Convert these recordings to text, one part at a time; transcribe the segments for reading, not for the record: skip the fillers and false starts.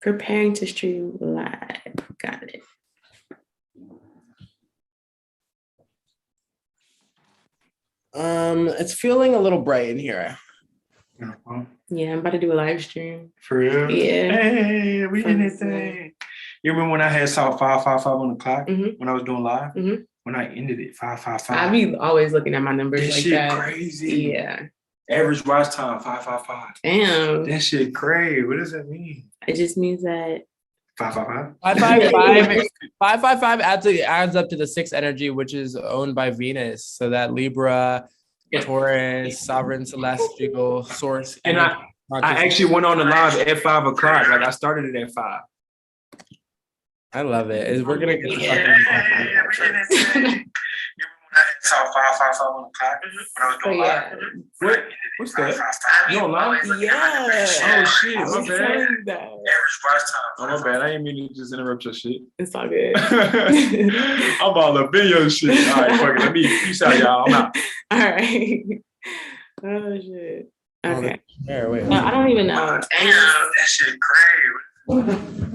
Preparing to stream live. Got it. It's feeling a little bright in here. Yeah, I'm about to do a live stream. For real? Yeah. Hey, we in this thing. You remember when I had saw 555 on the clock when I was doing live? When I ended it, 555. I be always looking at my numbers that like shit that. Crazy. Yeah. Average watch time, 555. Damn. That shit crazy. What does that mean? It just means that 555? 555 adds up to the 6th energy, which is owned by Venus. So that Libra, Taurus, Sovereign Celestial, Source. And I actually went on the live at 5 o'clock. Like I started it at 5. I love it. We're gonna get You saw 555 on the clock when I was doing live. What's that? You on live? Yeah. Oh shit, my bad. Average watch time. Oh my bad. I didn't mean to just interrupt your shit. It's all good. I'm all up in your shit. All right, fuck it. Let me peace out, y'all. I'm out. All right. Oh shit. Okay. Wait. No, I don't even know. Damn, that shit crazy.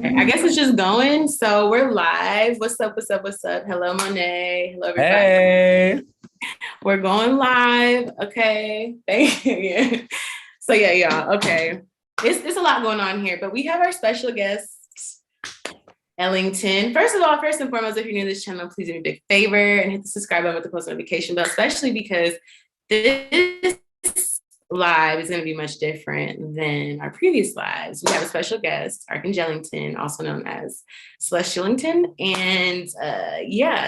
I guess it's just going. So we're live. What's up? Hello, Monet. Hello, everybody. Hey. We're going live. Okay. Thank you. Yeah. So yeah, y'all. Okay. It's a lot going on here, but we have our special guest, Ellington. First and foremost, if you're new to this channel, please do me a big favor and hit the subscribe button with the post notification bell, especially because this live is going to be much different than our previous lives. We have a special guest, Archangel Ellington, also known as CELESTIALOGRAPHY. And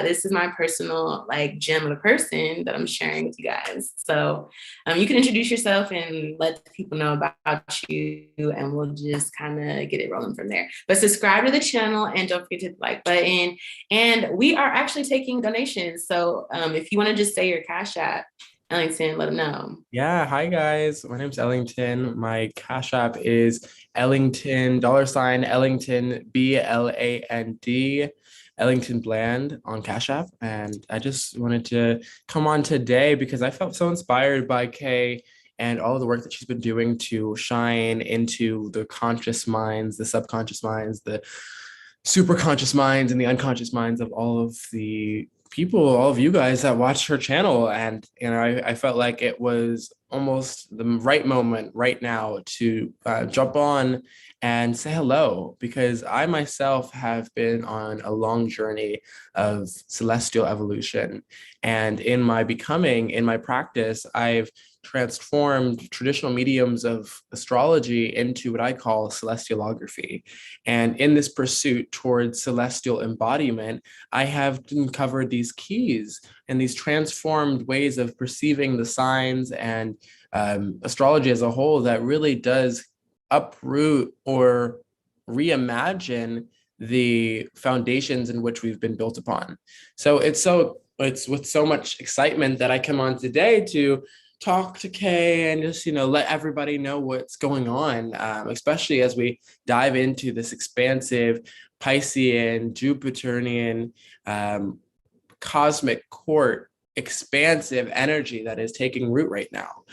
this is my personal gem of a person that I'm sharing with you guys. So you can introduce yourself and let people know about you, and we'll just kind of get it rolling from there. But subscribe to the channel and don't forget to hit the like button. And we are actually taking donations. So if you want to just say your Cashapp, Ellington, let them know. Yeah, hi guys. My name's Ellington. My Cashapp is Ellington, $Ellington, BLAND, ellingtonbland on Cashapp. And I just wanted to come on today because I felt so inspired by Kay and all of the work that she's been doing to shine into the conscious minds, the subconscious minds, the super conscious minds, and the unconscious minds of all of the people, all of you guys that watch her channel. And I felt like it was almost the right moment right now to jump on and say hello, because I myself have been on a long journey of celestial evolution. And in my becoming, in my practice, I've transformed traditional mediums of astrology into what I call celestialography. And in this pursuit towards celestial embodiment, I have uncovered these keys and these transformed ways of perceiving the signs and astrology as a whole that really does uproot or reimagine the foundations in which we've been built upon. So it's with so much excitement that I come on today to talk to Kay and just, let everybody know what's going on, especially as we dive into this expansive Piscean, Jupiterian, cosmic court, expansive energy that is taking root right now.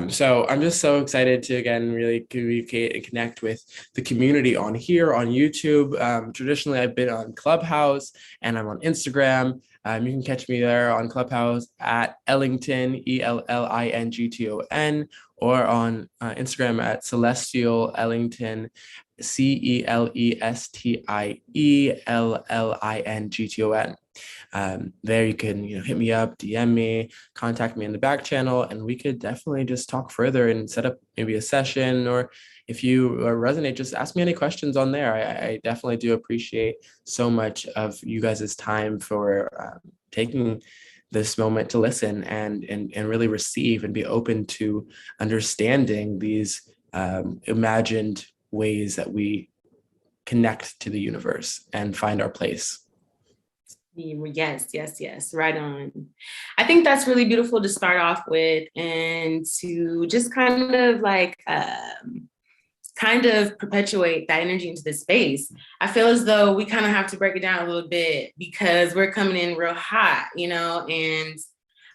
So I'm just so excited to, again, really communicate and connect with the community on here, on YouTube. Traditionally, I've been on Clubhouse and I'm on Instagram. You can catch me there on Clubhouse at Ellington, ELLINGTON, or on Instagram at Celestial Ellington, CELESTIELLINGTON. There you can hit me up, DM me, contact me in the back channel, and we could definitely just talk further and set up maybe a session, or if you resonate, just ask me any questions on there. I definitely do appreciate so much of you guys' time for taking this moment to listen and really receive and be open to understanding these imagined ways that we connect to the universe and find our place. Yes. Right on. I think that's really beautiful to start off with, and to just kind of perpetuate that energy into this space. I feel as though we kind of have to break it down a little bit because we're coming in real hot, and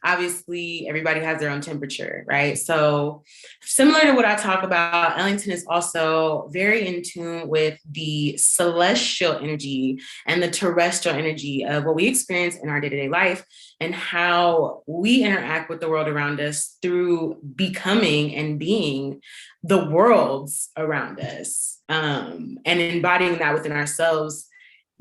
obviously everybody has their own temperature, right? So similar to what I talk about, Ellington is also very in tune with the celestial energy and the terrestrial energy of what we experience in our day-to-day life and how we interact with the world around us through becoming and being the worlds around us, and embodying that within ourselves,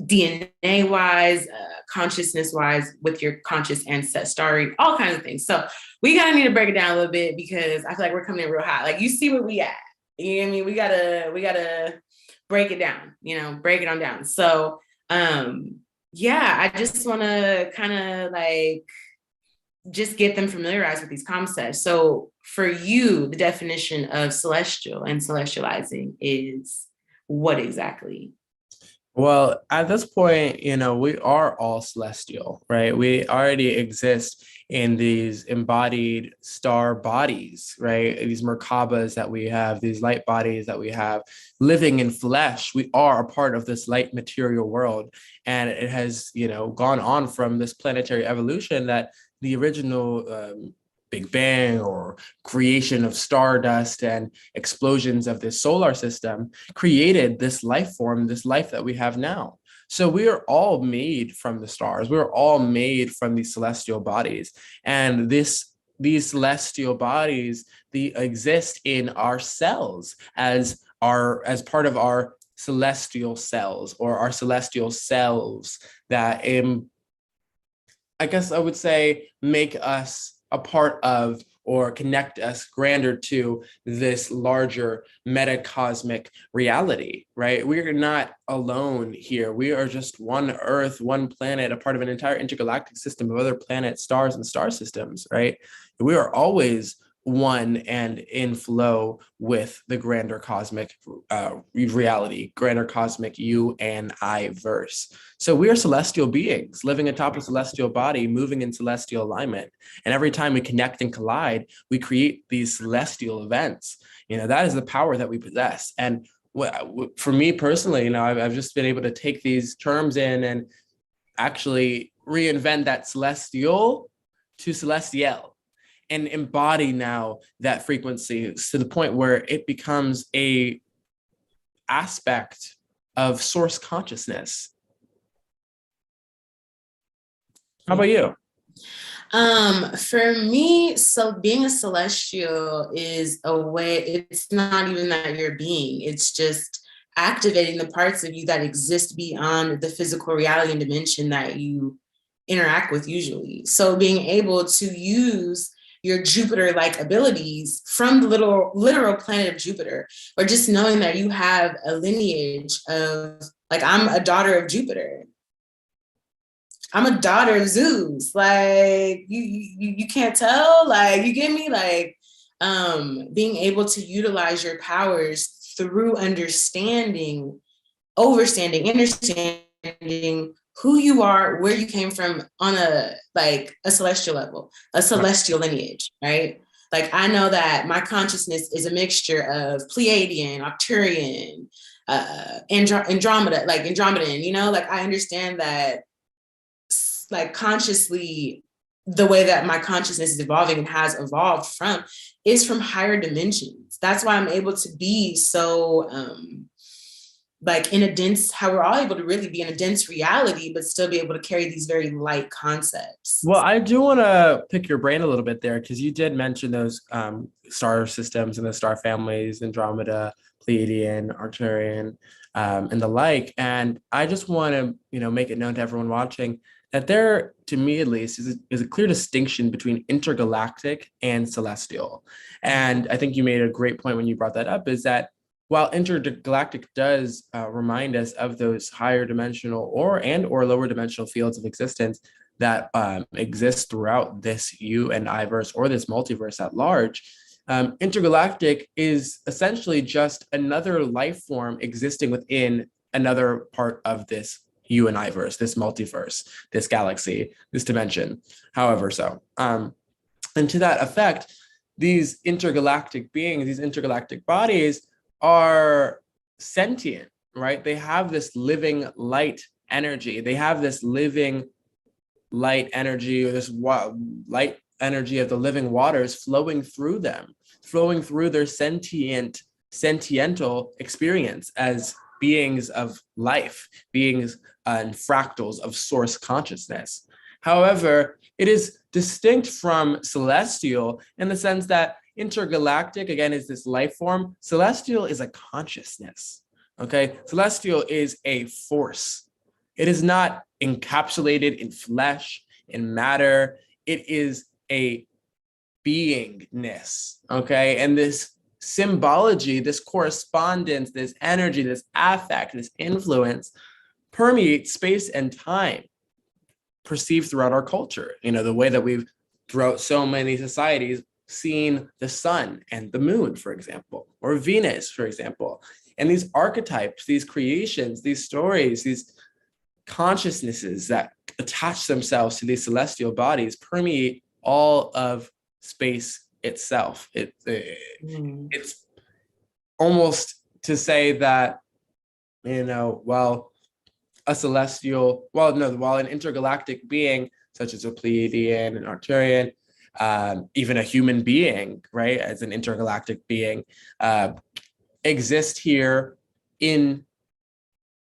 DNA wise, consciousness wise, with your conscious ancestry, all kinds of things. So we gotta need to break it down a little bit because I feel like we're coming in real hot. Like you see where we at. You know what I mean? We gotta break it down, break it on down. So yeah, I just wanna kind of like just get them familiarized with these concepts. So for you, the definition of celestial and celestializing is what exactly? Well, at this point, we are all celestial, right? We already exist in these embodied star bodies, right? These Merkabas that we have, these light bodies that we have living in flesh. We are a part of this light material world. And it has, gone on from this planetary evolution that the original Big Bang or creation of stardust and explosions of this solar system created this life form, this life that we have now. So we are all made from the stars. We're all made from these celestial bodies. And these celestial bodies, they exist in our cells as part of our celestial cells or our celestial selves that I guess I would say make us a part of or connect us grander to this larger metacosmic reality, right? We are not alone here. We are just one Earth, one planet, a part of an entire intergalactic system of other planets, stars, and star systems, right? We are always one and in flow with the grander cosmic reality, grander cosmic you and I verse. So we are celestial beings living atop a celestial body, moving in celestial alignment. And every time we connect and collide, we create these celestial events. That is the power that we possess. And for me personally, I've just been able to take these terms in and actually reinvent that celestial to celestial and embody now that frequency to the point where it becomes a aspect of source consciousness. How about you? For me, so being a celestial is a way, it's not even that you're being, it's just activating the parts of you that exist beyond the physical reality and dimension that you interact with usually. So being able to use your Jupiter-like abilities from the literal planet of Jupiter, or just knowing that you have a lineage of, like, I'm a daughter of Jupiter. I'm a daughter of Zeus. Like, you can't tell, like, you get me? Like, being able to utilize your powers through understanding who you are, where you came from on a celestial level, a celestial lineage, right? Like, I know that my consciousness is a mixture of Pleiadian, Arcturian, Andromedan, like I understand that, like, consciously, the way that my consciousness is evolving and has evolved from is from higher dimensions. That's why I'm able to be so, like, in a dense, how we're all able to really be in a dense reality, but still be able to carry these very light concepts. Well, I do want to pick your brain a little bit there, because you did mention those star systems and the star families, Andromeda, Pleiadian, Arcturian, and the like. And I just want to, make it known to everyone watching that there, to me at least, is a clear distinction between intergalactic and celestial. And I think you made a great point when you brought that up, is that while intergalactic does remind us of those higher dimensional or lower dimensional fields of existence that exist throughout this you and I verse, or this multiverse at large, intergalactic is essentially just another life form existing within another part of this you and I verse, this multiverse, this galaxy, this dimension, however so. And to that effect, these intergalactic beings, these intergalactic bodies are sentient, right? They have this living light energy. They have this living light energy, or this light energy of the living waters flowing through them, flowing through their sentiental experience as beings of life, beings and fractals of source consciousness. However, it is distinct from celestial in the sense that intergalactic, again, is this life form. Celestial is a consciousness, okay? Celestial is a force. It is not encapsulated in flesh, in matter. It is a beingness, okay? And this symbology, this correspondence, this energy, this affect, this influence permeates space and time perceived throughout our culture. You know, the way that we've, throughout so many societies, seen the sun and the moon, for example, or Venus, for example. And these archetypes, these creations, these stories, these consciousnesses that attach themselves to these celestial bodies permeate all of space itself. It's almost to say that, you know, while an intergalactic being such as a Pleiadian, an Arcturian, even a human being, right, as an intergalactic being, exist here in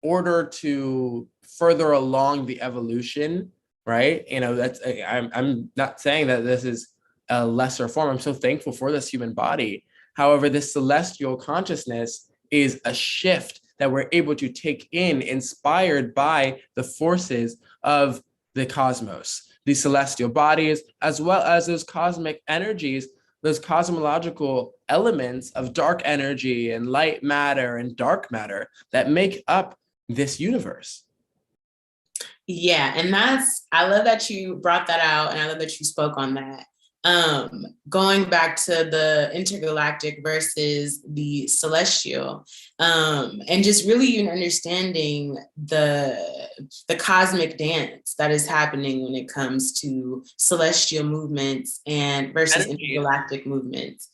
order to further along the evolution, right? You know, that's I'm not saying that this is a lesser form. I'm so thankful for this human body. However, this celestial consciousness is a shift that we're able to take in, inspired by the forces of the cosmos, these celestial bodies, as well as those cosmic energies, those cosmological elements of dark energy and light matter and dark matter that make up this universe. Yeah, and I love that you brought that out, and I love that you spoke on that. Going back to the intergalactic versus the celestial, and just really even understanding the cosmic dance that is happening when it comes to celestial movements and versus intergalactic movements.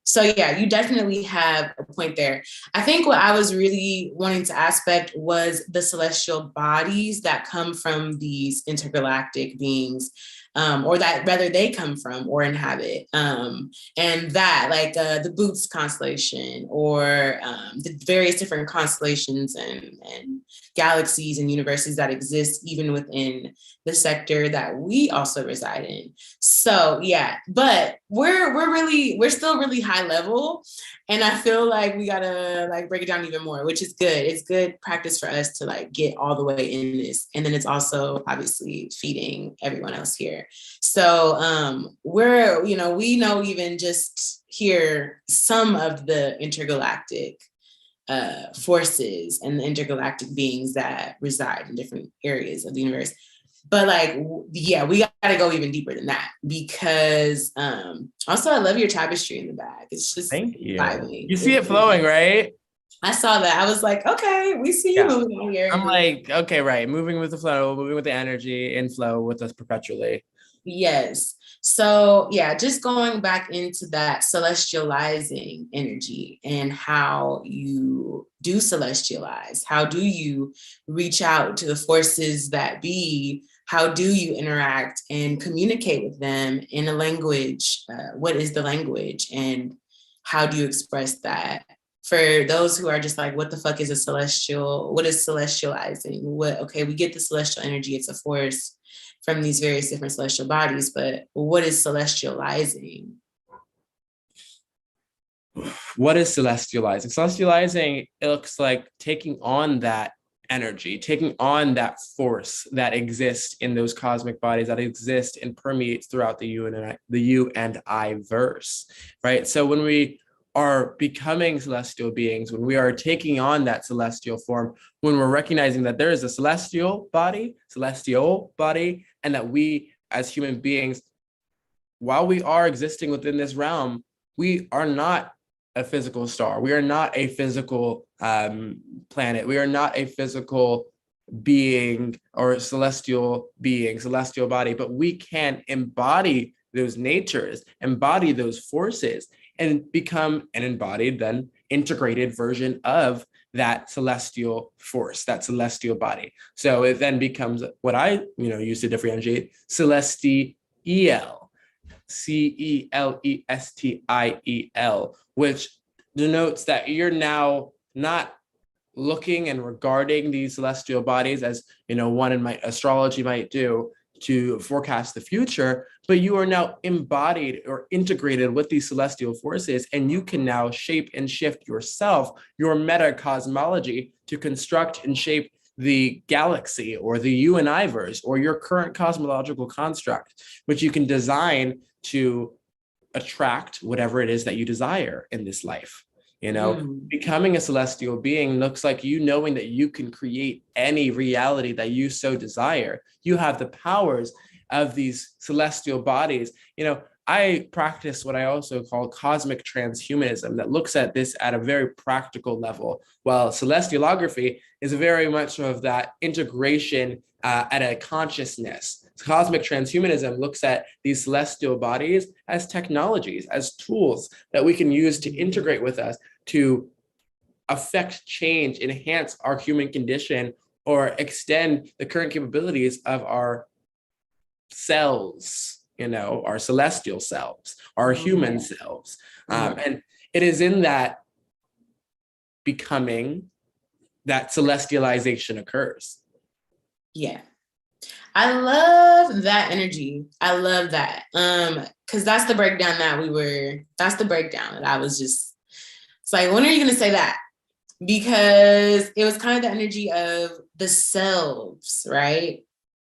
So yeah, you definitely have a point there. I think what I was really wanting to aspect was the celestial bodies that come from these intergalactic beings, or that rather they come from or inhabit, and that like the Boots constellation, or the various different constellations and galaxies and universes that exist even within the sector that we also reside in. So yeah, but we're still really high level, and I feel like we gotta like break it down even more, which is good. It's good practice for us to like get all the way in this, and then it's also obviously feeding everyone else here. So we know even just here some of the intergalactic forces and the intergalactic beings that reside in different areas of the universe. But like, yeah, we gotta go even deeper than that, because also I love your tapestry in the back. It's just thank you. vibing. You see it flowing, right? I saw that. I was like, okay, we see you moving out here. I'm like, okay, right. Moving with the flow, moving with the energy, in flow with us perpetually. Yes. So yeah, just going back into that celestializing energy and how you do celestialize. How do you reach out to the forces that be? How do you interact and communicate with them in a language? What is the language, and how do you express that? For those who are just like, what the fuck is a celestial? What is celestializing? Okay, we get the celestial energy, it's a force from these various different celestial bodies, but what is celestializing? What is celestializing? Celestializing, it looks like taking on that energy, taking on that force that exists in those cosmic bodies, that exist and permeates throughout the you and I verse, right? So when we are becoming celestial beings, when we are taking on that celestial form, when we're recognizing that there is a celestial body, and that we as human beings, while we are existing within this realm, we are not a physical star. We are not a physical planet. We are not a physical being or celestial being, celestial body, but we can embody those natures, embody those forces, and become an embodied, then integrated version of that celestial force, that celestial body. So it then becomes what I, use to differentiate, celestiality, CELESTIEL, which denotes that you're now not looking and regarding these celestial bodies as, one in astrology might do to forecast the future, but you are now embodied or integrated with these celestial forces, and you can now shape and shift yourself, your meta cosmology, to construct and shape the galaxy or the you and I verse or your current cosmological construct, which you can design to attract whatever it is that you desire in this life. Becoming a celestial being looks like you knowing that you can create any reality that you so desire. You have the powers of these celestial bodies. I practice what I also call cosmic transhumanism that looks at this at a very practical level, while celestialography is very much of that integration at a consciousness. Cosmic transhumanism looks at these celestial bodies as technologies, as tools that we can use to integrate with us to affect change, enhance our human condition, or extend the current capabilities of our cells, our celestial selves, our human selves. And it is in that becoming that celestialization occurs. Yeah. I love that energy. I love that. Because that's the breakdown that I was just, it's like, when are you going to say that? Because it was kind of the energy of the selves, right?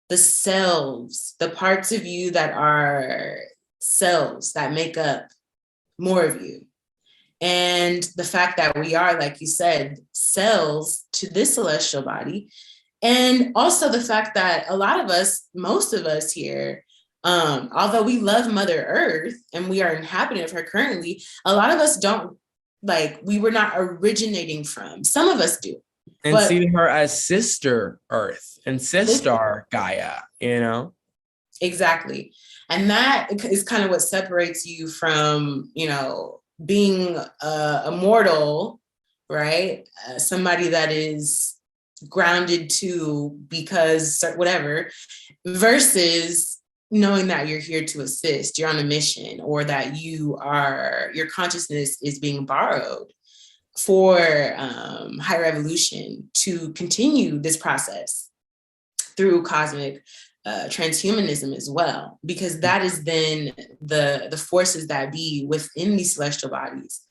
The selves, the parts of you that are selves that make up more of you. And the fact that we are, like you said, cells to this celestial body. And also the fact that a lot of us, most of us here, although we love Mother Earth and we are inhabitant of her currently, a lot of us don't, we were not originating from. Some of us do. And see her as Sister Earth and Sister Gaia, Exactly. And that is kind of what separates you from, being a mortal, right? Somebody that is grounded to because whatever, versus knowing that you're here to assist, you're on a mission, or that your consciousness is being borrowed for higher evolution to continue this process through cosmic transhumanism as well, because that is then the forces that be within these celestial bodies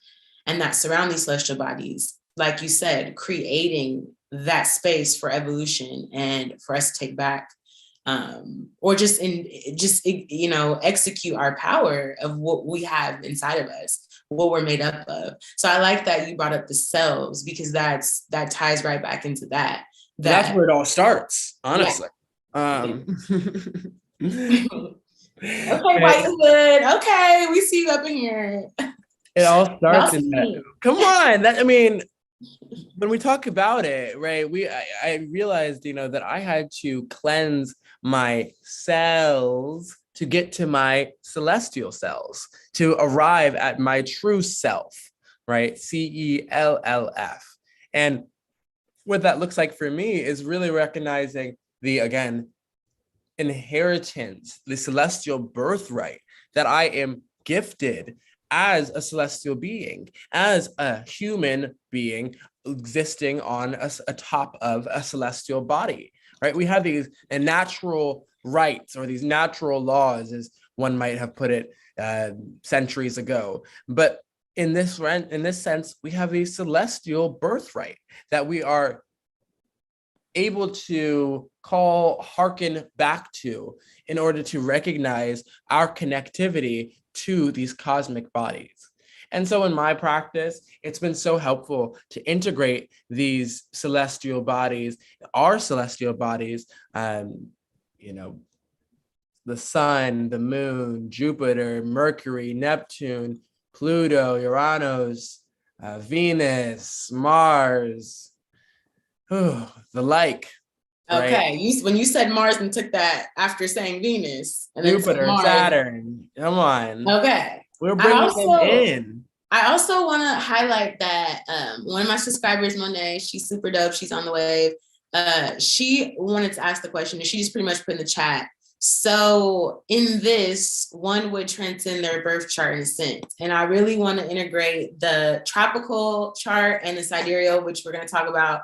and that surround these celestial bodies, like you said, creating that space for evolution and for us to take back or just execute our power of what we have inside of us, what we're made up of. So I like that you brought up the selves, because that ties right back into that. That's where it all starts, honestly. Yeah. Okay, Whitewood. Okay, we see you up in here. It all starts in that. Come on, when we talk about it, right? I realized, that I had to cleanse my cells to get to my celestial cells, to arrive at my true self, right? CELLF. And what that looks like for me is really recognizing the, again, inheritance, the celestial birthright that I am gifted as a celestial being, as a human being existing on a top of a celestial body, right? We have these natural rights, or these natural laws, as one might have put it centuries ago. But in this sense, we have a celestial birthright that we are able to hearken back to in order to recognize our connectivity to these cosmic bodies. And so in my practice, it's been so helpful to integrate these celestial bodies, our celestial bodies, the sun, the moon, Jupiter, Mercury, Neptune, Pluto, Uranus, Venus, Mars, the like. Okay, right? When you said Mars and took that after saying Venus, and Jupiter, Saturn, come on. Okay. We're bringing them in. I also want to highlight that one of my subscribers, Monet, she's super dope. She's on the wave. She wanted to ask the question, and she just pretty much put in the chat, So in this, one would transcend their birth chart in a sense. And I really want to integrate the tropical chart and the sidereal, which we're going to talk about.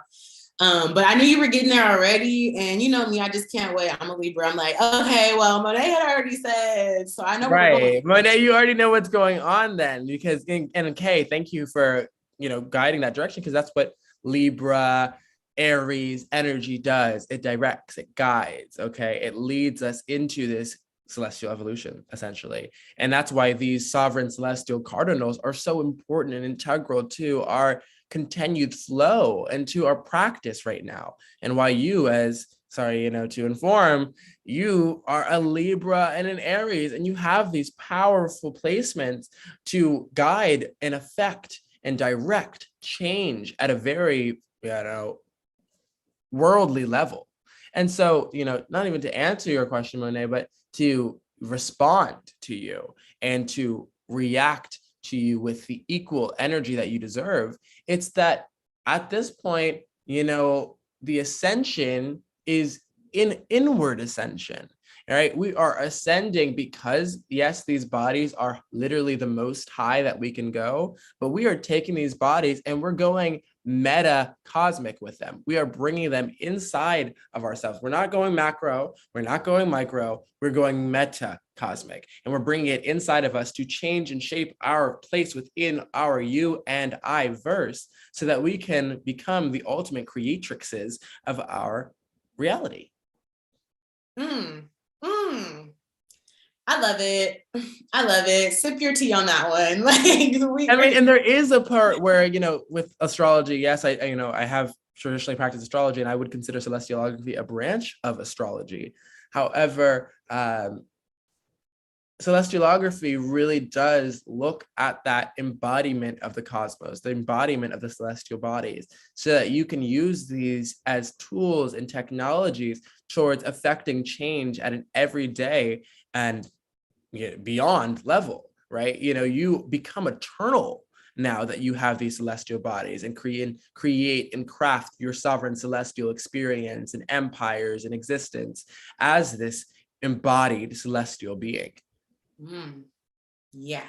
But I knew you were getting there already. And you know me, I just can't wait. I'm a Libra. I'm like, okay, well, Monet had already said, so I know. Right. Monet, you already know what's going on then, because, and Kay, thank you for, guiding that direction, because that's what Libra, Aries energy does. It directs, it guides, okay? It leads us into this celestial evolution, essentially. And that's why these sovereign celestial cardinals are so important and integral to our continued flow and to our practice right now. And why you, to inform, you are a Libra and an Aries, and you have these powerful placements to guide and affect and direct change at a very, worldly level. And so, not even to answer your question, Monet, but to respond to you and to react to you with the equal energy that you deserve. It's that at this point, the ascension is inward ascension. All right, we are ascending because, yes, these bodies are literally the most high that we can go, but we are taking these bodies and we're going meta cosmic with them. We are bringing them inside of ourselves. We're not going macro, we're not going micro, we're going meta cosmic, and we're bringing it inside of us to change and shape our place within our you and I verse, so that we can become the ultimate creatrixes of our reality. I love it. I love it. Sip your tea on that one. And there is a part where, with astrology, yes, I have traditionally practiced astrology, and I would consider celestialography a branch of astrology. However, celestialography really does look at that embodiment of the cosmos, the embodiment of the celestial bodies, so that you can use these as tools and technologies towards affecting change at an everyday and beyond level, right? You become eternal now that you have these celestial bodies, and create and craft your sovereign celestial experience and empires and existence as this embodied celestial being. Yeah.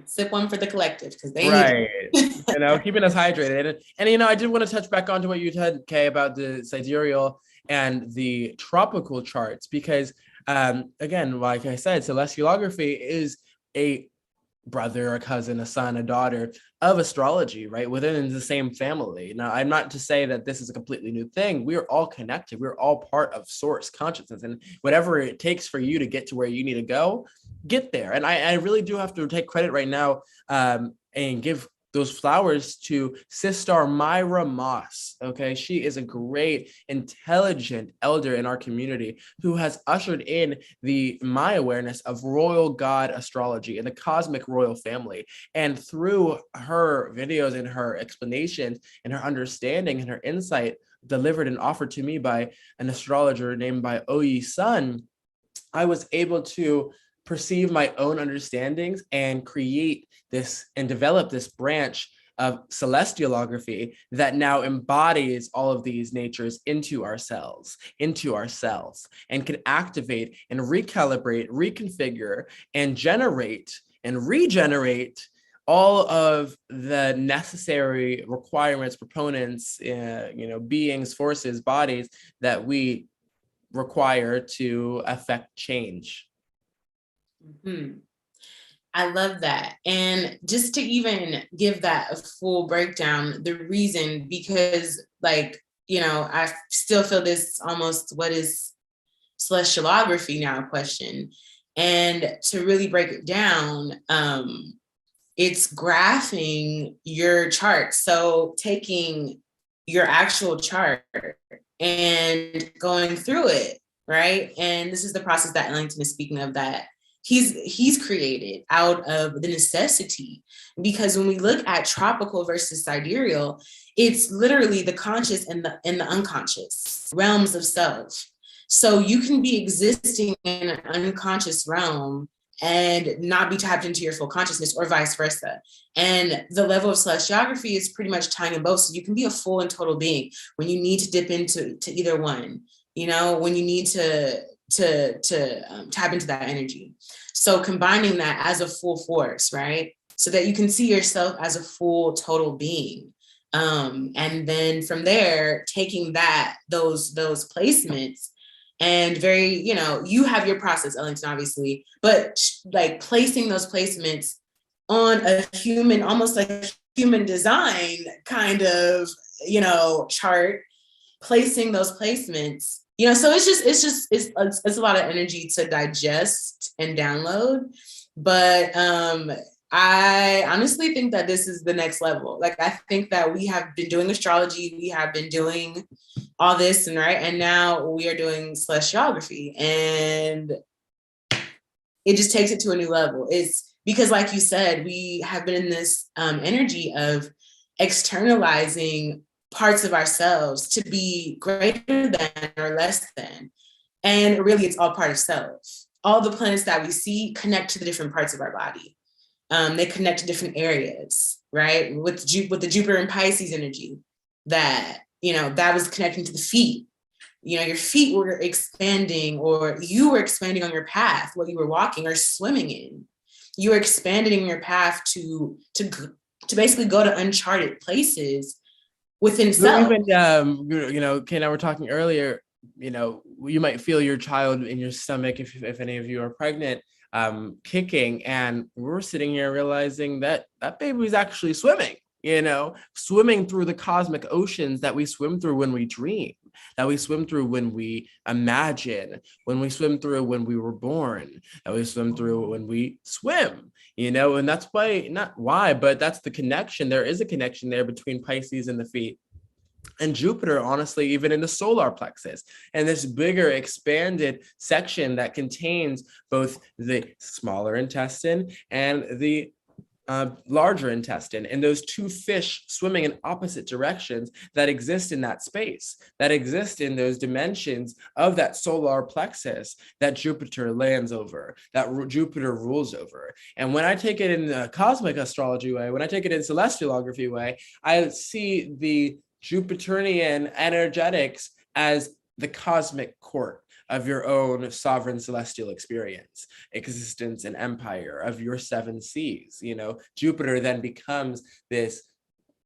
Sip one for the collective, because they right. Keeping us hydrated. And I did want to touch back onto what you said, Kay, about the sidereal and the tropical charts, because again, like I said, celestialography is a brother, a cousin, a son, a daughter of astrology, right? Within the same family. Now, I'm not to say that this is a completely new thing. We are all connected. We're all part of source consciousness, and whatever it takes for you to get to where you need to go, get there. And I really do have to take credit right now and give those flowers to Sister Myra Moss. Okay, she is a great, intelligent elder in our community who has ushered in my awareness of royal god astrology and the cosmic royal family. And through her videos and her explanations and her understanding and her insight delivered and offered to me by an astrologer named by Oyi Sun, I was able to perceive my own understandings and create this and develop this branch of celestialography that now embodies all of these natures into ourselves, and can activate and recalibrate, reconfigure, and generate and regenerate all of the necessary requirements, proponents, beings, forces, bodies that we require to affect change. I love that. And just to even give that a full breakdown, the reason, because I still feel this almost, what is celestialography now question. And to really break it down, it's graphing your chart. So taking your actual chart and going through it, right? And this is the process that Ellington is speaking of, that he's created out of the necessity. Because when we look at tropical versus sidereal, it's literally the conscious and the unconscious realms of self. So you can be existing in an unconscious realm and not be tapped into your full consciousness, or vice versa. And the level of celestialography is pretty much tying in both. So you can be a full and total being when you need to dip into either one, when you need to tap into that energy. So combining that as a full force, right? So that you can see yourself as a full total being. And then from there, taking those placements and very, you have your process, Ellington, obviously, but like placing those placements on a human, almost like human design kind of, chart, placing those placements, so it's a lot of energy to digest and download. But I honestly think that this is the next level. Like, I think that we have been doing astrology, we have been doing all this, and now we are doing celestialography, and it just takes it to a new level. It's because, like you said, we have been in this energy of externalizing parts of ourselves to be greater than or less than. And really, it's all part of self. All the planets that we see connect to the different parts of our body. They connect to different areas, right? With the Jupiter and Pisces energy, that was connecting to the feet. Your feet were expanding, or you were expanding on your path, what you were walking or swimming in. You were expanding your path to basically go to uncharted places within self. Even, Kay and I were talking earlier, you might feel your child in your stomach if any of you are pregnant, kicking, and we're sitting here realizing that baby is actually swimming, swimming through the cosmic oceans that we swim through when we dream, that we swim through when we imagine, when we swim through when we were born, that we swim through when we swim, and that's but that's the connection. There is a connection there between Pisces and the feet, and Jupiter, honestly, even in the solar plexus, and this bigger expanded section that contains both the smaller intestine and the larger intestine, and those two fish swimming in opposite directions that exist in that space, that exist in those dimensions of that solar plexus that Jupiter lands over, that Jupiter rules over. And when I take it in the cosmic astrology way, when I take it in celestialography way, I see the Jupiterian energetics as the cosmic court of your own sovereign celestial experience, existence, and empire of your seven seas. Jupiter then becomes this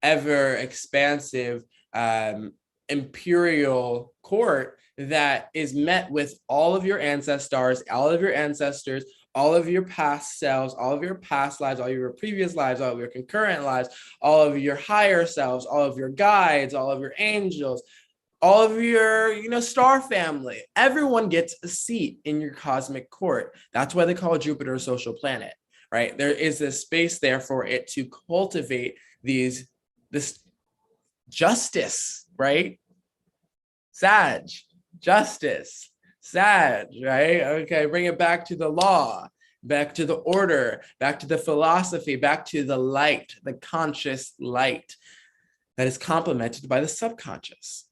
ever expansive imperial court that is met with all of your ancestors, all of your past selves, all of your past lives, all of your previous lives, all of your concurrent lives, all of your higher selves, all of your guides, all of your angels, all of your, star family. Everyone gets a seat in your cosmic court. That's why they call Jupiter a social planet, right? There is this space there for it to cultivate this justice, right? Justice, right? Okay, bring it back to the law, back to the order, back to the philosophy, back to the light, the conscious light that is complemented by the subconscious.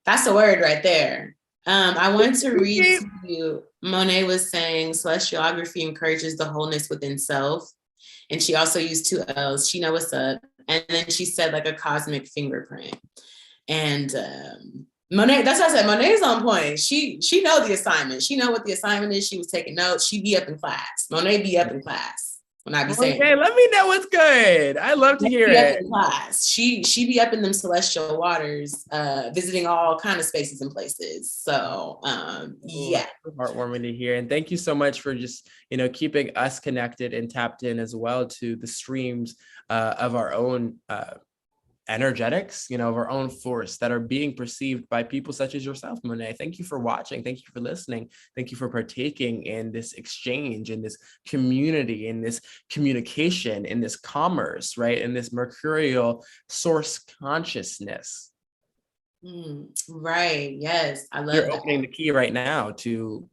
That's a word right there. I wanted to read to you. Monet was saying celestialography encourages the wholeness within self. And she also used 2 L's. She know what's up. And then she said like a cosmic fingerprint. And Monet, that's what I said. Monet's on point. She know the assignment. She know what the assignment is. She was taking notes. She be up in class. Monet be up in class. When I be saying, okay, let me know what's good. I love to hear it. In class. She be up in them celestial waters, visiting all kind of spaces and places. So yeah, heartwarming to hear. And thank you so much for just keeping us connected and tapped in as well to the streams of our own energetics, of our own force that are being perceived by people such as yourself, Monet. Thank you for watching. Thank you for listening. Thank you for partaking in this exchange, in this community, in this communication, in this commerce, right? In this mercurial source consciousness. Right. Yes. I love You're opening the key right now to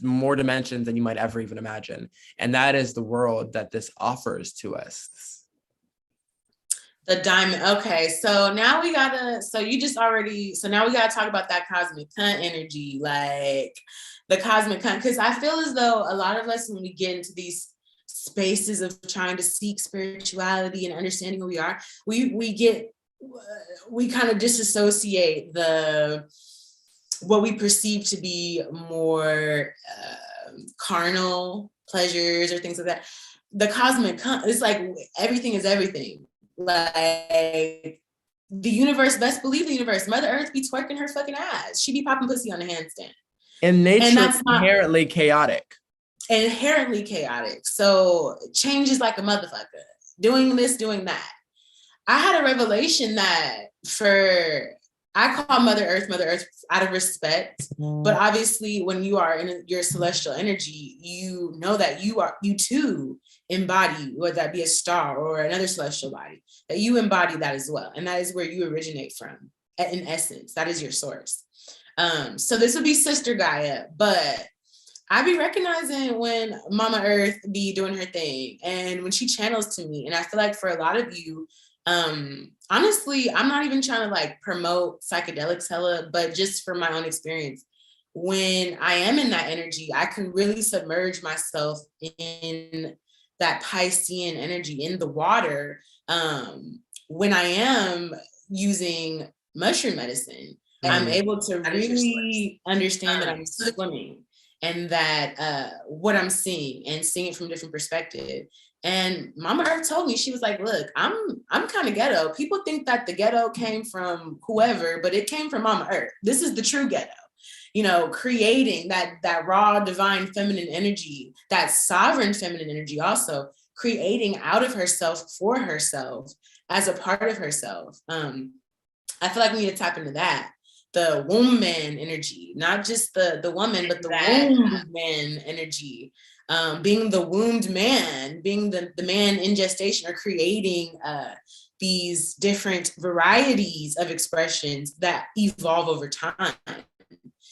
more dimensions than you might ever even imagine. And that is the world that this offers to us. The diamond. Okay, so now we gotta talk about that cosmic cunt energy, like the cosmic cunt, because I feel as though a lot of us, when we get into these spaces of trying to seek spirituality and understanding who we are, we get we kind of disassociate what we perceive to be more carnal pleasures or things like that. The cosmic, it's like everything is everything. Like the universe, best believe the universe. Mother Earth be twerking her fucking ass. She be popping pussy on the handstand. And nature and that's not inherently chaotic. Inherently chaotic. So change is like a motherfucker. Doing this, doing that. I had a revelation that I call Mother Earth out of respect. But obviously when you are in your celestial energy, you know that you too embody, whether that be a star or another celestial body, that you embody that as well. And that is where you originate from. In essence, that is your source. So this would be Sister Gaia, but I be recognizing when Mama Earth be doing her thing and when she channels to me. And I feel like for a lot of you, honestly, I'm not even trying to like promote psychedelics hella, but just from my own experience, when I am in that energy, I can really submerge myself in that Piscean energy in the water. When I am using mushroom medicine, I'm able to really understand that I'm swimming and that what I'm seeing and seeing it from a different perspective. And Mama Earth told me, she was like, look, I'm kind of ghetto. People think that the ghetto came from whoever, but it came from Mama Earth. This is the true ghetto. You know, creating that raw, divine feminine energy, that sovereign feminine energy also, creating out of herself for herself as a part of herself. I feel like we need to tap into that. The womb man energy, not just the woman, but the womb man energy. Being the wombed man, being the man in gestation, or creating these different varieties of expressions that evolve over time.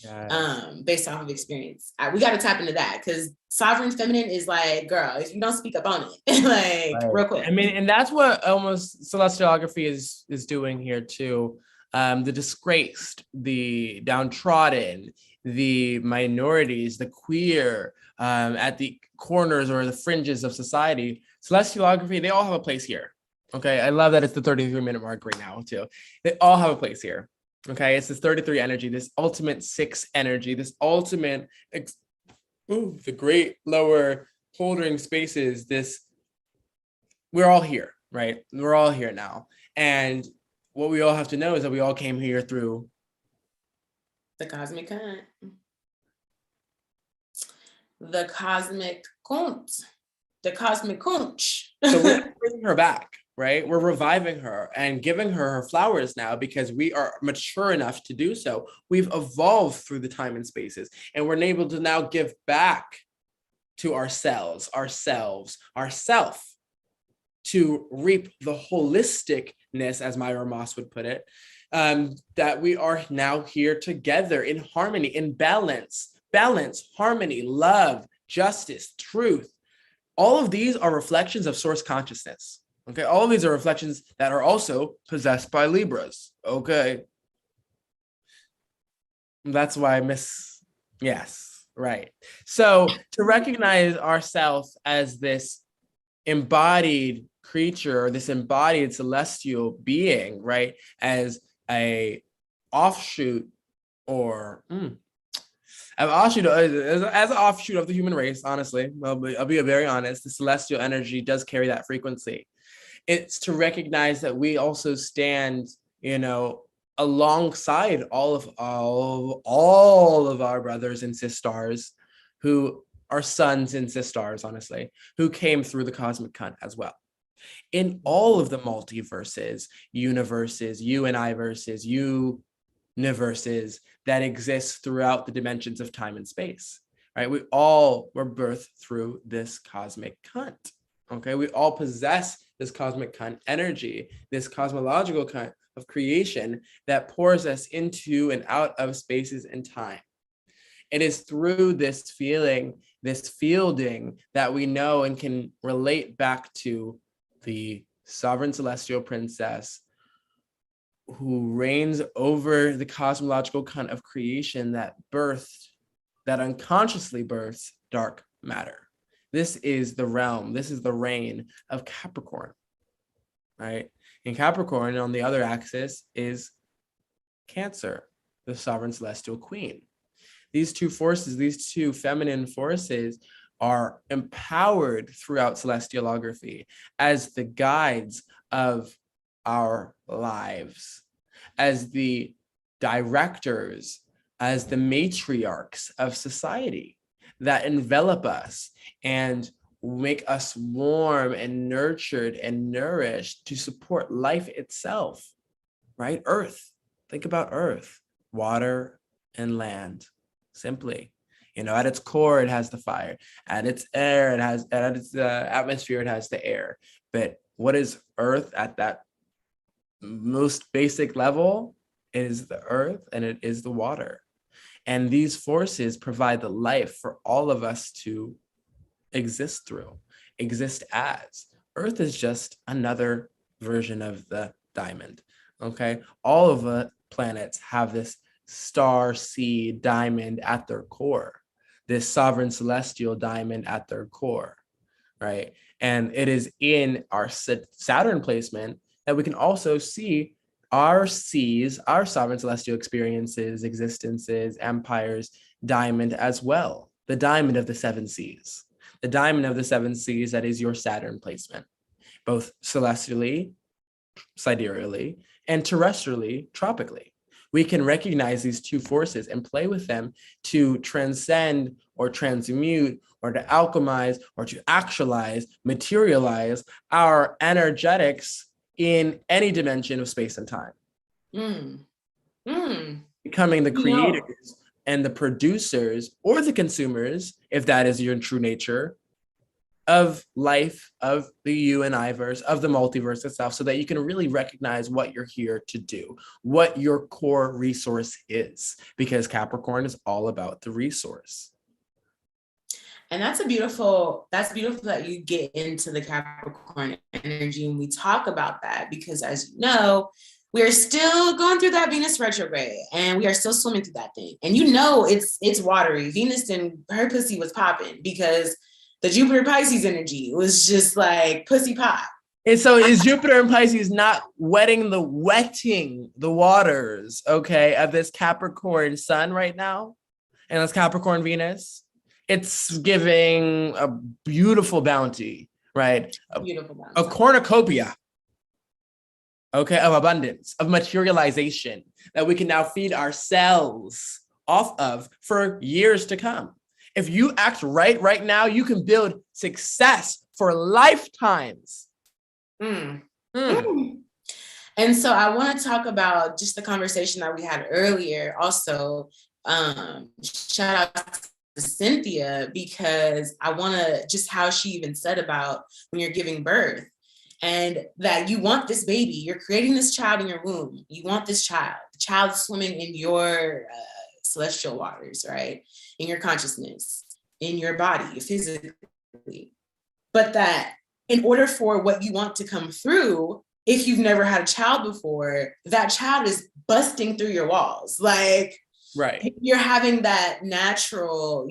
Yes. Based off of experience. We got to tap into that, because sovereign feminine is like, girl, if you don't speak up on it, like real quick. I mean, and that's what almost celestialography is doing here too. The disgraced, the downtrodden, the minorities, the queer, at the corners or the fringes of society. Celestialography, they all have a place here. Okay, I love that it's the 33-minute mark right now too. They all have a place here. Okay, it's this 33 energy, this ultimate 6 energy, this ultimate, the great lower holding spaces, we're all here, right? We're all here now. And what we all have to know is that we all came here through the cosmic cunt. The cosmic kunt. The cosmic kunch. So we're bringing her back, right? We're reviving her and giving her flowers now, because we are mature enough to do so. We've evolved through the time and spaces, and we're able to now give back to ourselves, ourself, to reap the holisticness, as Myra Moss would put it, that we are now here together in harmony, in balance, harmony, love, justice, truth. All of these are reflections of source consciousness. Okay, all of these are reflections that are also possessed by Libras. Okay, that's why yes, right. So to recognize ourselves as this embodied creature, this embodied celestial being, right, as a offshoot or as an offshoot of the human race, honestly, I'll be very honest, the celestial energy does carry that frequency. It's to recognize that we also stand, alongside all of our brothers and sisters who are sons and sisters, honestly, who came through the cosmic cunt as well. In all of the multiverses, universes, you and I verses, universes that exist throughout the dimensions of time and space, right? We all were birthed through this cosmic cunt, okay? We all possess this cosmic cunt energy, this cosmological cunt of creation that pours us into and out of spaces and time. It is through this feeling, this fielding, that we know and can relate back to the sovereign celestial princess who reigns over the cosmological cunt of creation that unconsciously births dark matter. This is the realm, this is the reign of Capricorn, right? In Capricorn, on the other axis is Cancer, the sovereign celestial queen. These two forces, these two feminine forces, are empowered throughout celestialography as the guides of our lives, as the directors, as the matriarchs of society that envelop us and make us warm and nurtured and nourished to support life itself, right? Earth. Think about Earth, water and land, simply. At its core, it has the fire. At its air, at its atmosphere, it has the air. But what is Earth at that most basic level? It is the earth and it is the water. And these forces provide the life for all of us to exist through, exist as. Earth is just another version of the diamond, okay? All of the planets have this star seed diamond at their core, this sovereign celestial diamond at their core, right? And it is in our Saturn placement that we can also see our seas, our sovereign celestial experiences, existences, empires, diamond as well. The diamond of the seven seas. The diamond of the seven seas that is your Saturn placement, both celestially, sidereally, and terrestrially, tropically. We can recognize these two forces and play with them to transcend or transmute or to alchemize or to actualize, materialize our energetics in any dimension of space and time. Becoming the creators and the producers or the consumers, if that is your true nature, of life, of the you and I verse, of the multiverse itself, so that you can really recognize what you're here to do, what your core resource is, because Capricorn is all about the resource. And that's beautiful that you get into the Capricorn energy and we talk about that, because as you know, we are still going through that Venus retrograde and we are still swimming through that thing. And it's watery. Venus and her pussy was popping because the Jupiter Pisces energy was just like pussy pop. And so is Jupiter and Pisces not wetting the waters, okay, of this Capricorn sun right now? And this Capricorn Venus? It's giving a beautiful bounty, right? A cornucopia, okay, of abundance, of materialization that we can now feed ourselves off of for years to come. If you act right now, you can build success for lifetimes. And so I want to talk about just the conversation that we had earlier. Also, shout out to Cynthia, because I want to just how she even said about when you're giving birth and that you want this baby, you're creating this child in your womb. You want this child, the child swimming in your celestial waters, right? In your consciousness, in your body, physically. But that in order for what you want to come through, if you've never had a child before, that child is busting through your walls. Like, right. You're having that natural,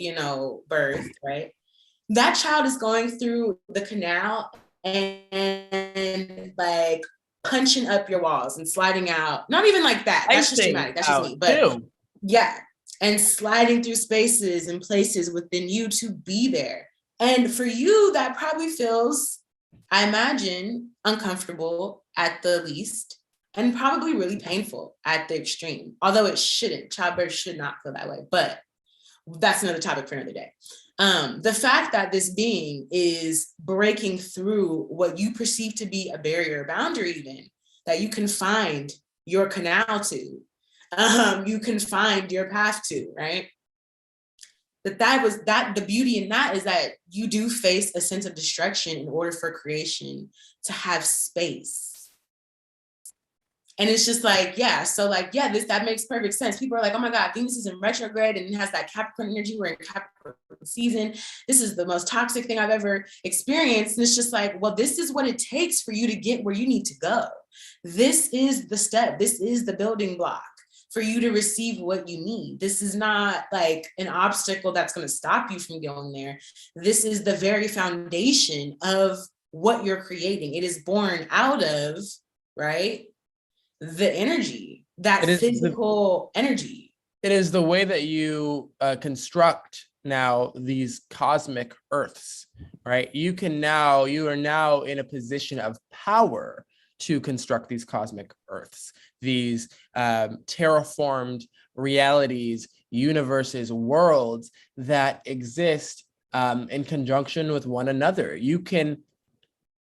birth, right? That child is going through the canal and like punching up your walls and sliding out. Not even like that. That's just dramatic. That's just me. But yeah. And sliding through spaces and places within you to be there. And for you, that probably feels, I imagine, uncomfortable at the least, and probably really painful at the extreme. Although it shouldn't. Childbirth should not feel that way. But that's another topic for another day. The fact that this being is breaking through what you perceive to be a barrier, boundary even, that you can find your canal to, you can find your path to, right? The beauty in that is that you do face a sense of destruction in order for creation to have space. And it's just like, that makes perfect sense. People are like, oh my God, Venus is in retrograde and it has that Capricorn energy. We're in Capricorn season. This is the most toxic thing I've ever experienced. And it's just like, well, this is what it takes for you to get where you need to go. This is the step. This is the building block for you to receive what you need. This is not like an obstacle that's going to stop you from going there. This is the very foundation of what you're creating. It is born out of, right, the energy, that physical energy. It is the way that you construct now these cosmic earths, right? You are now in a position of power to construct these cosmic earths, these terraformed realities, universes, worlds that exist in conjunction with one another. You can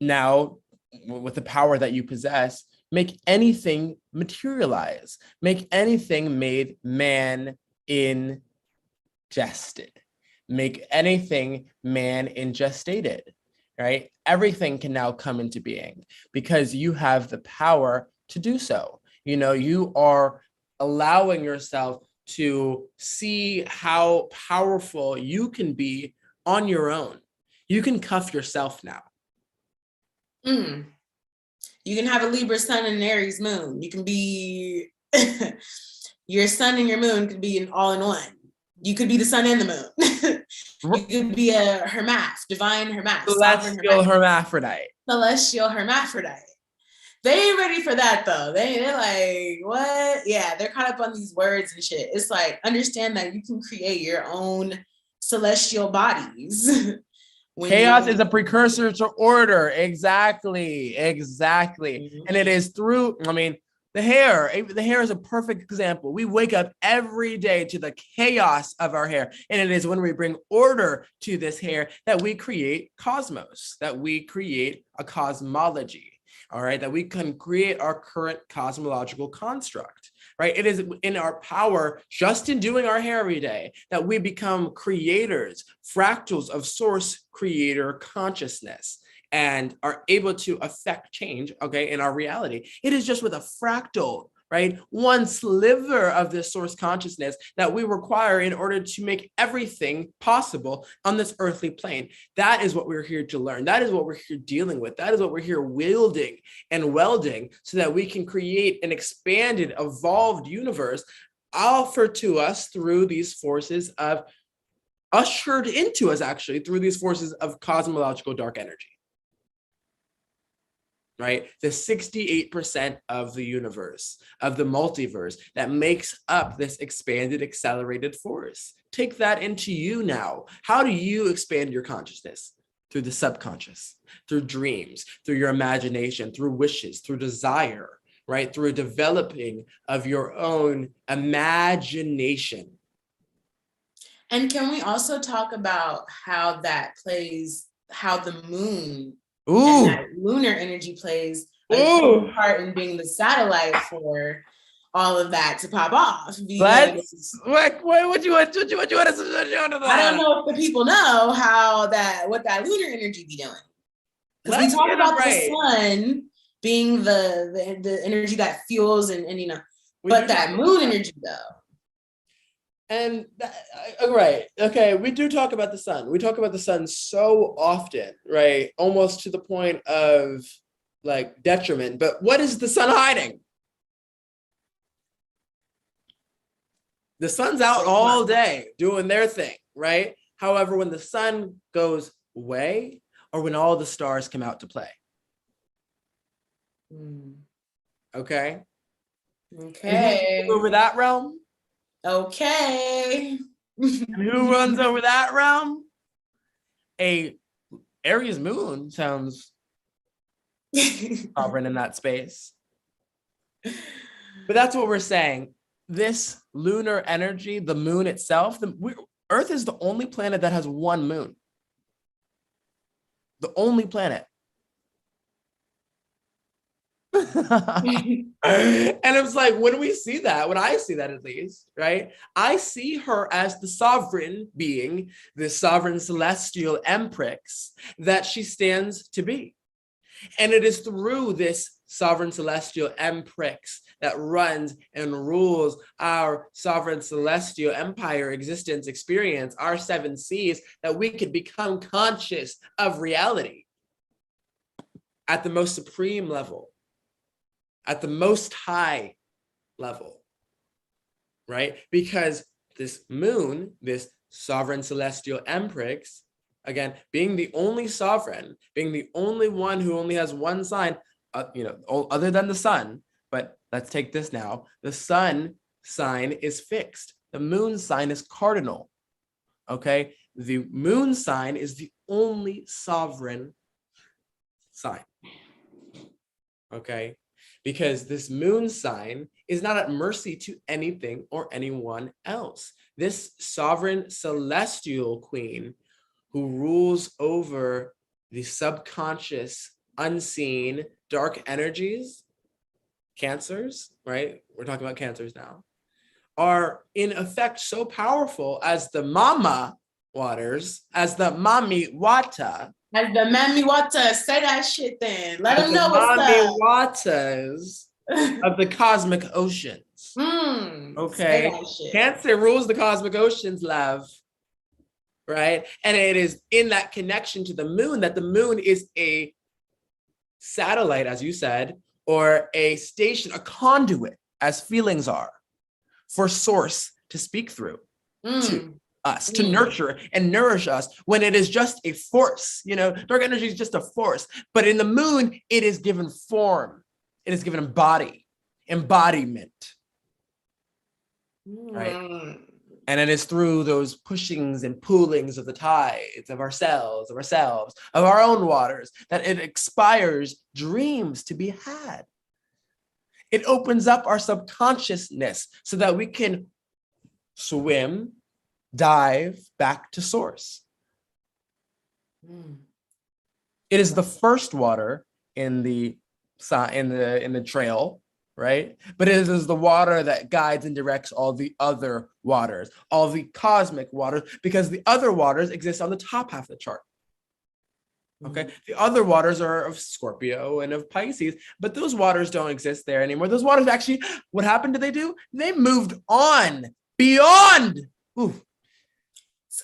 now, with the power that you possess, make anything materialize, make anything made man ingested, make anything man ingestated, right? Everything can now come into being because you have the power to do so. You know, you are allowing yourself to see how powerful you can be on your own. You can cuff yourself now. You can have a Libra sun and an Aries moon. You can be, your sun and your moon could be all in one. You could be the sun and the moon. You could be a divine Celestial hermaphrodite. Celestial hermaphrodite. They ain't ready for that though. They're like, what? Yeah, they're caught up on these words and shit. It's like, understand that you can create your own celestial bodies. Chaos is a precursor to order. Exactly. And it is through, I mean, the hair is a perfect example. We wake up every day to the chaos of our hair. And it is when we bring order to this hair that we create cosmos, that we create a cosmology, all right, that we can create our current cosmological construct. Right? It is in our power, just in doing our hair every day, that we become creators, fractals of source creator consciousness, and are able to affect change, okay, in our reality. It is just with a fractal, right? One sliver of this source consciousness that we require in order to make everything possible on this earthly plane. That is what we're here to learn. That is what we're here dealing with. That is what we're here wielding and welding so that we can create an expanded, evolved universe offered to us through these forces of, ushered into us actually, through these forces of cosmological dark energy. Right? The 68% of the universe, of the multiverse that makes up this expanded, accelerated force. Take that into you now. How do you expand your consciousness? Through the subconscious, through dreams, through your imagination, through wishes, through desire, right? Through developing of your own imagination. And can we also talk about how that plays, how the moon and that lunar energy plays a huge part in being the satellite for all of that to pop off? What you want to say? I don't know if the people know what that lunar energy be doing. Because we talk about the sun being the energy that fuels and you know, but that moon energy though. And right, okay, we do talk about the sun. We talk about the sun so often, right? Almost to the point of like detriment. But what is the sun hiding? The sun's out all day doing their thing, right? However, when the sun goes away, or when all the stars come out to play. Okay. Okay. And over that realm? Okay. And who runs over that realm? A Aries moon sounds sovereign in that space. But that's what we're saying. This lunar energy, the moon itself, Earth is the only planet that has one moon. The only planet. And it's like, when we see that, when I see that at least, right? I see her as the sovereign being, the sovereign celestial empress that she stands to be. And it is through this sovereign celestial empress that runs and rules our sovereign celestial empire, existence, experience, our 7 C's, that we could become conscious of reality at the most supreme level, at the most high level, right? Because this moon, this sovereign celestial empress, Again, being the only sovereign, being the only one who only has one sign, other than the sun. But let's take this now. The sun sign is fixed. The moon sign is cardinal. Okay. The moon sign is the only sovereign sign. Okay. Because this moon sign is not at mercy to anything or anyone else. This sovereign celestial queen who rules over the subconscious, unseen, dark energies, cancers, right? We're talking about cancers now, are in effect so powerful as the mama waters, as the mami wata. As the mami wata, say that shit then. Let them know what's mami up. watas of the cosmic oceans. Okay. Cancer rules the cosmic oceans, love. Right? And it is in that connection to the moon that the moon is a satellite, as you said, or a station, a conduit, as feelings are, for source to speak through to us, to nurture and nourish us, when it is just a force. Dark energy is just a force, but in the moon, it is given form. It is given embodiment, right? And it is through those pushings and poolings of the tides of ourselves, of our own waters, that it inspires dreams to be had. It opens up our subconsciousness so that we can swim, dive back to source. It is the first water in the trail, right? But it is the water that guides and directs all the other waters, all the cosmic waters, because the other waters exist on the top half of the chart. Okay, the other waters are of Scorpio and of Pisces, but those waters don't exist there anymore. Those waters actually, what happened did they do? They moved on beyond.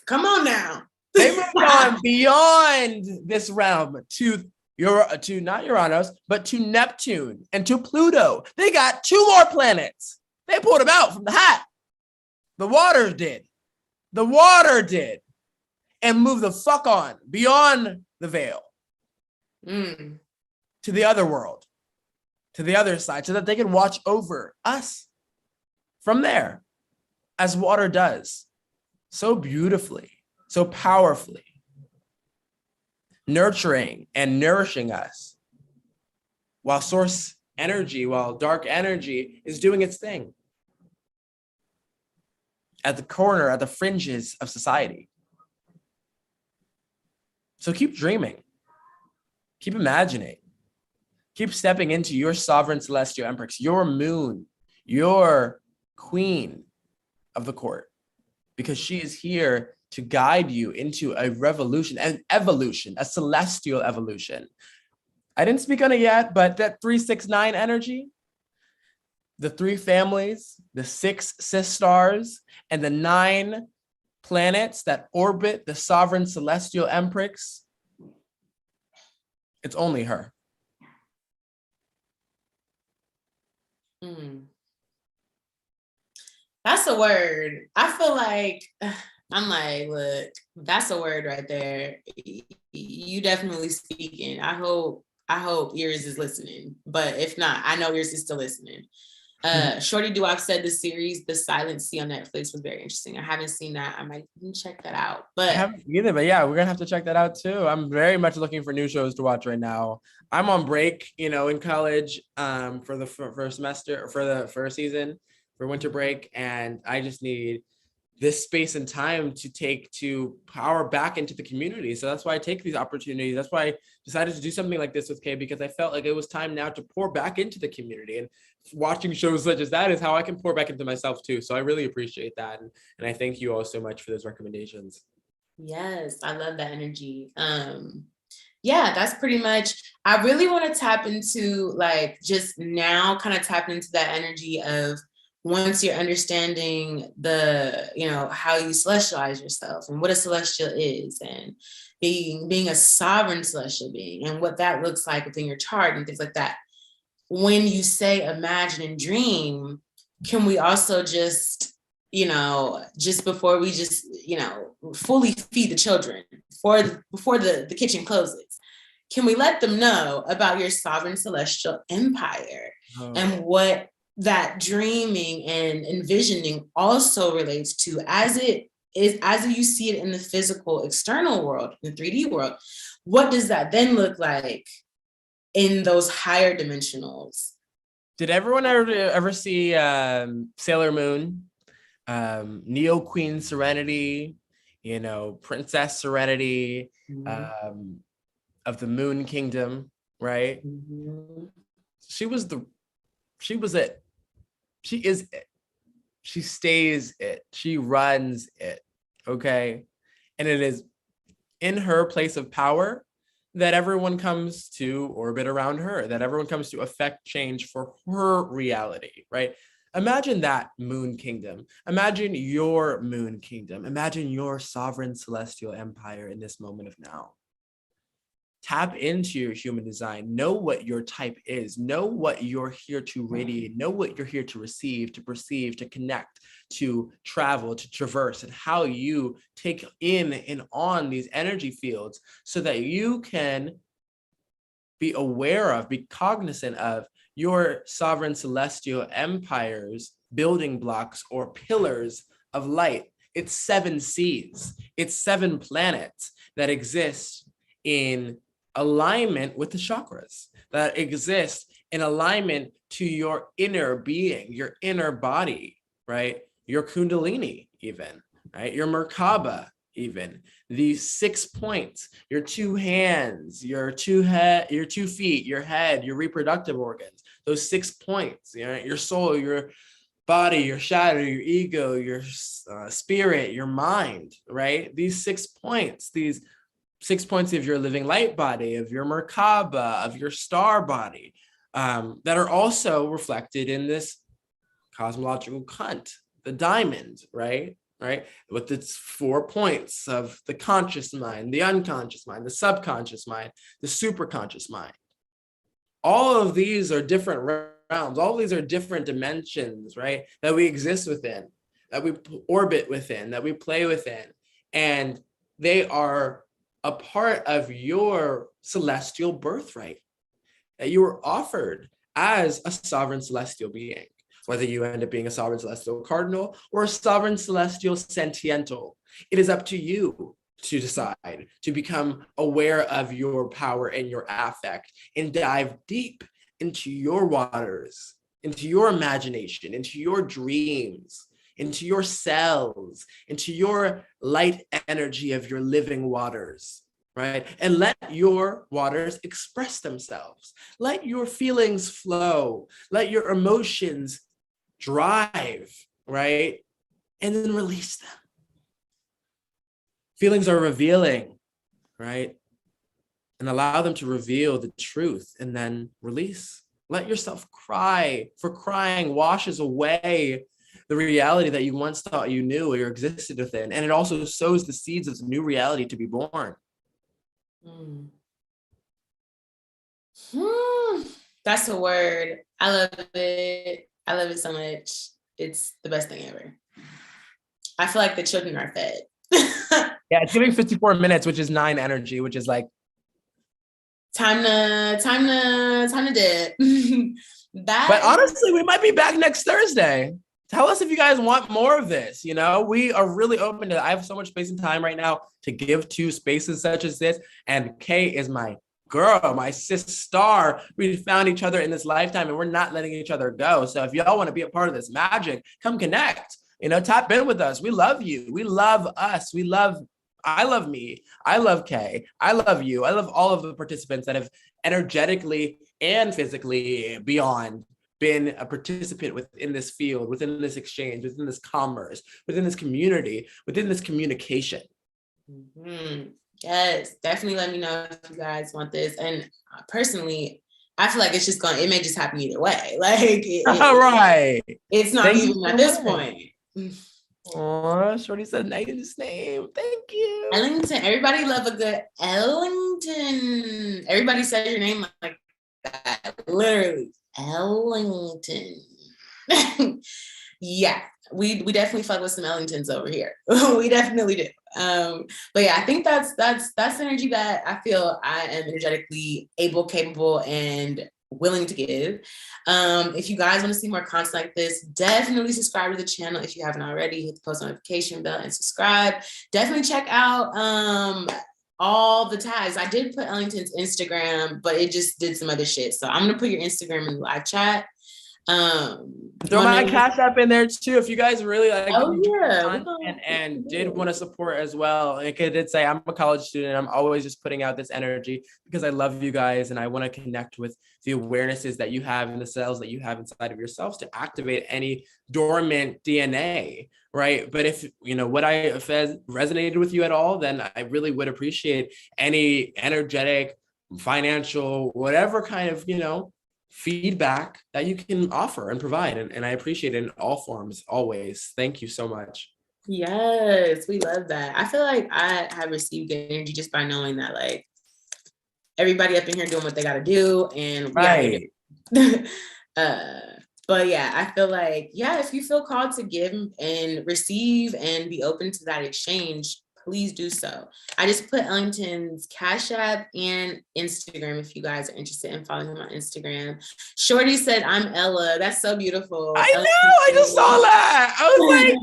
Come on now. They moved on beyond this realm to not Uranus, but to Neptune and to Pluto. They got 2 more planets. They pulled them out from the hat. The water did. And moved the fuck on beyond the veil to the other world, to the other side, so that they can watch over us from there, as water does so beautifully, so powerfully, nurturing and nourishing us, while source energy, while dark energy is doing its thing at the corner, at the fringes of society. So keep dreaming, keep imagining, keep stepping into your sovereign celestial empress, your moon, your queen of the court, because she is here to guide you into a revolution, an evolution, a celestial evolution. I didn't speak on it yet, but that 369 energy, the 3 families, the 6 cis stars, and the 9 planets that orbit the sovereign celestial empress, it's only her. That's a word. I feel like, I'm like, look, that's a word right there. You definitely speaking. I hope Iris is listening, but if not, I know Iris is still listening. Shorty Duop said the series The Silent Sea on Netflix was very interesting. I haven't seen that. I might check that out. But I haven't either, but yeah, we're gonna have to check that out too. I'm very much looking for new shows to watch right now. I'm on break, in college, for the first semester, for the first season, for winter break, and I just need this space and time to power back into the community. So that's why I take these opportunities. That's why I decided to do something like this with Kay, because I felt like it was time now to pour back into the community, and watching shows such as that is how I can pour back into myself too. So I really appreciate that. And I thank you all so much for those recommendations. Yes, I love that energy. Yeah, that's pretty much, I really want to tap into, like, just now kind of tap into that energy of, once you're understanding the, how you celestialize yourself and what a celestial is, and being a sovereign celestial being and what that looks like within your chart and things like that. When you say imagine and dream, can we also just, you know, just before we just, you know, fully feed the children before the kitchen closes, can we let them know about your sovereign celestial empire and what that dreaming and envisioning also relates to as you see it in the physical external world, in the 3D world? What does that then look like in those higher dimensionals? Did everyone ever see Sailor Moon, Neo Queen Serenity, you know, Princess Serenity, of the Moon Kingdom, right? Mm-hmm. She is it. She stays it. She runs it, okay? And it is in her place of power that everyone comes to orbit around her, that everyone comes to affect change for her reality, right? Imagine that Moon Kingdom. Imagine your Moon Kingdom. Imagine your sovereign celestial empire in this moment of now. Tap into your human design. Know what your type is. Know what you're here to radiate. Know what you're here to receive, to perceive, to connect, to travel, to traverse, and how you take in and on these energy fields so that you can be aware of, be cognizant of your sovereign celestial empire's building blocks or pillars of light. It's 7 seas. It's 7 planets that exist in alignment with the chakras, that exist in alignment to your inner being, your inner body, right? Your kundalini even, right? Your Merkaba even. These 6 points, your 2 hands, your 2 feet, your head, your reproductive organs, those 6 points, you know, your soul, your body, your shadow, your ego, your spirit, your mind, right? These 6 points, these 6 points of your living light body, of your Merkaba, of your star body, that are also reflected in this cosmological cunt, the diamond, right? Right? With its 4 points of the conscious mind, the unconscious mind, the subconscious mind, the superconscious mind. All of these are different realms. All of these are different dimensions, right? That we exist within, that we orbit within, that we play within. And they are a part of your celestial birthright that you were offered as a sovereign celestial being, whether you end up being a sovereign celestial cardinal or a sovereign celestial sentiental. It is up to you to decide, to become aware of your power and your affect and dive deep into your waters, into your imagination, into your dreams, into your cells, into your light energy of your living waters, right? And let your waters express themselves. Let your feelings flow. Let your emotions drive, right? And then release them. Feelings are revealing, right? And allow them to reveal the truth and then release. Let yourself cry, for crying washes away the reality that you once thought you knew or existed within. And it also sows the seeds of the new reality to be born. That's a word. I love it. I love it so much. It's the best thing ever. I feel like the children are fed. Yeah, it's giving 54 minutes, which is 9 energy, which is like time to dip. But honestly, we might be back next Thursday. Tell us if you guys want more of this. You know, we are really open to it. I have so much space and time right now to give to spaces such as this. And Kay is my girl, my sister. We found each other in this lifetime and we're not letting each other go. So if y'all want to be a part of this magic, come connect. You know, tap in with us. We love you. We love us. I love me. I love Kay. I love you. I love all of the participants that have energetically and physically beyond been a participant within this field, within this exchange, within this commerce, within this community, within this communication. Mm-hmm. Yes, definitely let me know if you guys want this. And personally, I feel like it may just happen either way. Like, right. It's not even at this point. Oh, Shorty said nice name. Thank you. Ellington. Everybody love a good Ellington. Everybody says your name like that. Literally. Ellington. Yeah. we definitely fuck with some Ellingtons over here. We definitely do. But yeah, I think that's energy that I feel I am energetically able, capable, and willing to give. If you guys want to see more content like this, definitely subscribe to the channel if you haven't already. Hit the post notification bell and subscribe. Definitely check out all the tags. I did put Ellington's Instagram, but it just did some other shit. So I'm gonna put your Instagram in the live chat. Throw my Cash App in there too if you guys really like content and did want to support as well. Like I did say, I'm a college student. I'm always just putting out this energy because I love you guys and I want to connect with the awarenesses that you have and the cells that you have inside of yourselves to activate any dormant DNA, right? But if you know what I said resonated with you at all, then I really would appreciate any energetic, financial, whatever kind of, you know, feedback that you can offer and provide. And I appreciate it in all forms, always. Thank you so much. Yes, we love that. I feel like I have received energy just by knowing that like everybody up in here doing what they got to do and we right. But yeah, I feel like, yeah, if you feel called to give and receive and be open to that exchange, please do so. I just put Ellington's Cash App and Instagram if you guys are interested in following him on Instagram. Shorty said, I'm Ella. That's so beautiful. I know. I just saw that. I was like,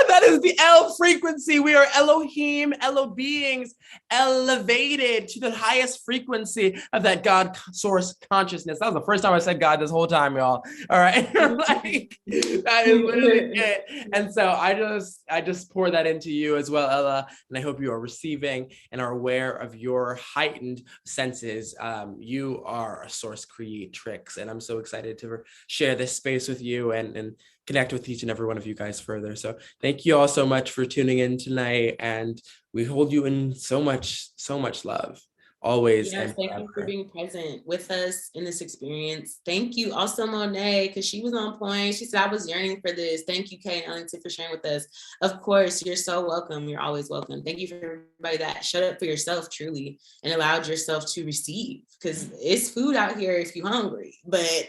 that is the L frequency. We are Elohim, Elo beings, elevated to the highest frequency of that God source consciousness. That was the first time I said God this whole time, y'all. All right. Like, that is literally it. And so I just pour that into you as well, Ella. And I hope you are receiving and are aware of your heightened senses. You are a source creatrix, and I'm so excited to share this space with you and connect with each and every one of you guys further. So thank you all so much for tuning in tonight, and we hold you in so much love. Always. Yes, thank you for being present with us in this experience. Thank you also, Monet, because she was on point. She said, I was yearning for this. Thank you, Kay and Ellington, for sharing with us. Of course, you're so welcome. You're always welcome. Thank you for everybody that showed up for yourself, truly, and allowed yourself to receive, because it's food out here if you're hungry. But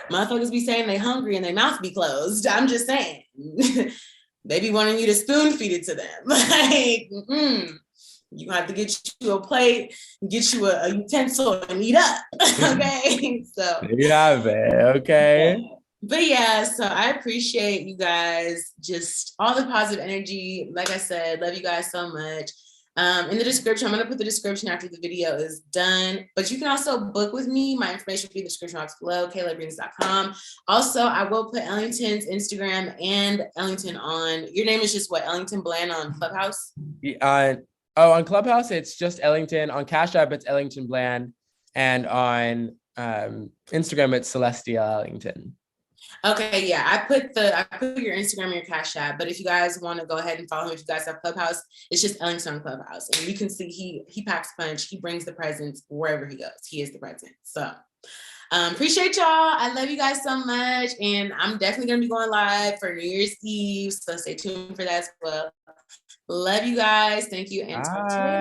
motherfuckers be saying they hungry and their mouth be closed. I'm just saying. They be wanting you to spoon feed it to them. Like, you have to get you a plate, get you a utensil and eat up. Okay. So there you have it. Okay. Yeah. But yeah, so I appreciate you guys, just all the positive energy. Like I said, love you guys so much. In the description, I'm going to put the description after the video is done, but you can also book with me. My information will be in the description box below, kaylabrings.com. Also, I will put Ellington's Instagram and Ellington on. Your name is just what? Ellington Bland on Clubhouse? On Clubhouse, it's just Ellington. On Cash App, it's Ellington Bland. And on Instagram, it's Celestial Ellington. Okay, yeah, I put your Instagram and your Cash App, but if you guys want to go ahead and follow him, if you guys have Clubhouse, it's just Ellington on Clubhouse. And you can see he packs punch, he brings the presence wherever he goes. He is the presence. So appreciate y'all. I love you guys so much. And I'm definitely gonna be going live for New Year's Eve. So stay tuned for that as well. Love you guys. Thank you. And talk to you later.